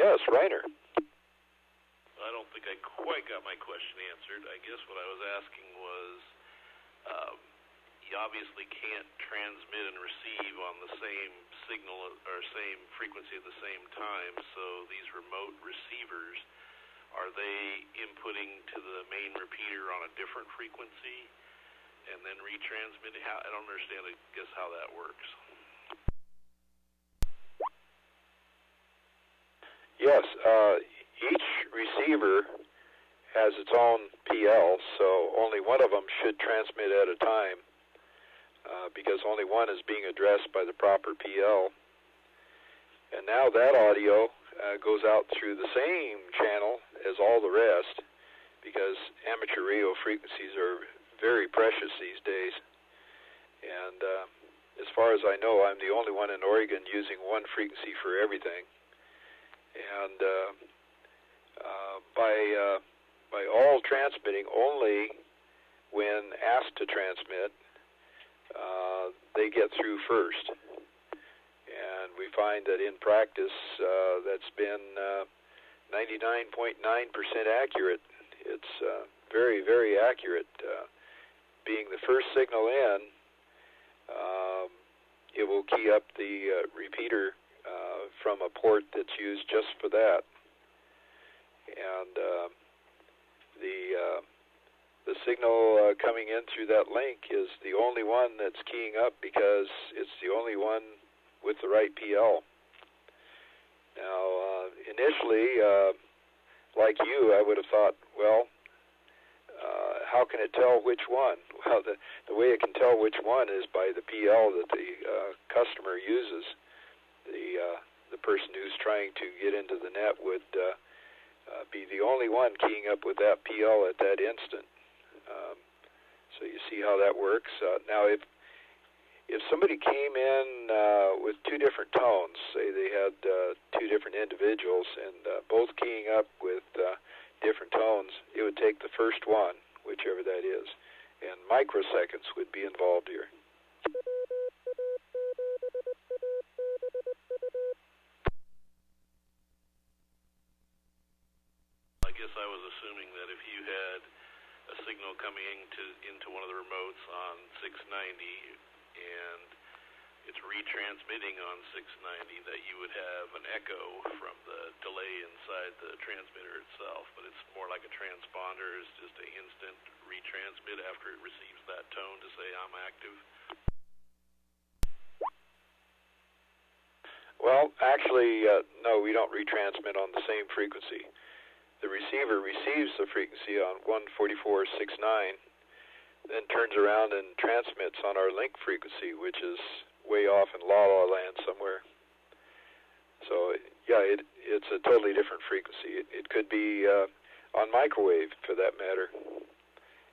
Yes, Reiner. I don't think I quite got my question answered. I guess what I was asking was, you obviously can't transmit and receive on the same signal or same frequency at the same time, so these remote receivers, are they inputting to the main repeater on a different frequency and then retransmitting? I don't understand, I guess, how that works. Yes, each receiver has its own PL, so only one of them should transmit at a time because only one is being addressed by the proper PL. And now that audio goes out through the same channel as all the rest because amateur radio frequencies are very precious these days. And as far as I know, I'm the only one in Oregon using one frequency for everything. And by all transmitting only when asked to transmit, they get through first. And we find that in practice, that's been 99.9% accurate. It's very, very accurate. Being the first signal in, it will key up the repeater from a port that's used just for that. And the signal coming in through that link is the only one that's keying up because it's the only one with the right PL. Now, initially, like you, I would have thought, well, how can it tell which one? Well, the way it can tell which one is by the PL that the customer uses. The person who's trying to get into the net would be the only one keying up with that PL at that instant. So you see how that works. Now, if somebody came in with two different tones, say they had two different individuals and both keying up with different tones, it would take the first one, whichever that is, and microseconds would be involved here. I guess I was assuming that if you had a signal coming into one of the remotes on 690 and it's retransmitting on 690, that you would have an echo from the delay inside the transmitter itself, but it's more like a transponder. It's just an instant retransmit after it receives that tone to say I'm active. Well, actually, no, we don't retransmit on the same frequency. The receiver receives the frequency on 144.69, then turns around and transmits on our link frequency, which is way off in La La Land somewhere. So, yeah, it's a totally different frequency. It could be on microwave, for that matter.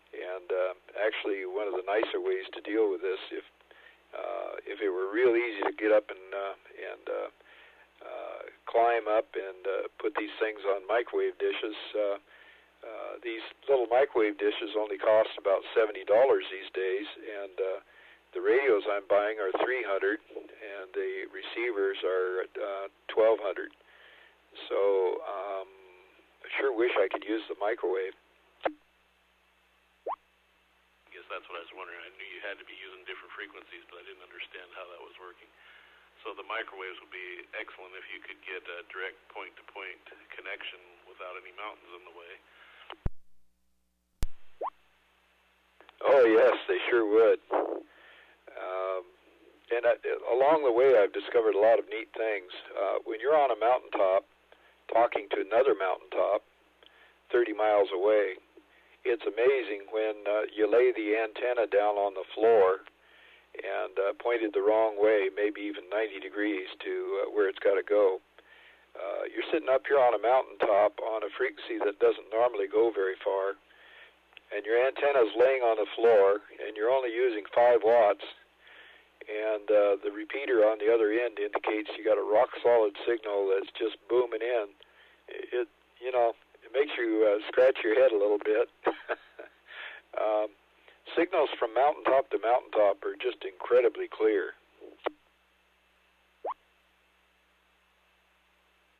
And actually, one of the nicer ways to deal with this, if it were real easy to get up and climb up and put these things on microwave dishes, these little microwave dishes only cost about $70 these days, and the radios I'm buying are $300, and the receivers are $1,200. So I sure wish I could use the microwave. I guess that's what I was wondering. I knew you had to be using different frequencies, but I didn't understand how that was working. So the microwaves would be excellent if you could get a direct point-to-point connection without any mountains in the way. Oh, yes, they sure would. And along the way, I've discovered a lot of neat things. When you're on a mountaintop talking to another mountaintop 30 miles away, it's amazing when you lay the antenna down on the floor and pointed the wrong way, maybe even 90 degrees to where it's got to go. You're sitting up here on a mountaintop on a frequency that doesn't normally go very far, and your antenna is laying on the floor, and you're only using 5 watts, and the repeater on the other end indicates you got a rock-solid signal that's just booming in. It makes you scratch your head a little bit. Signals from mountaintop to mountaintop are just incredibly clear.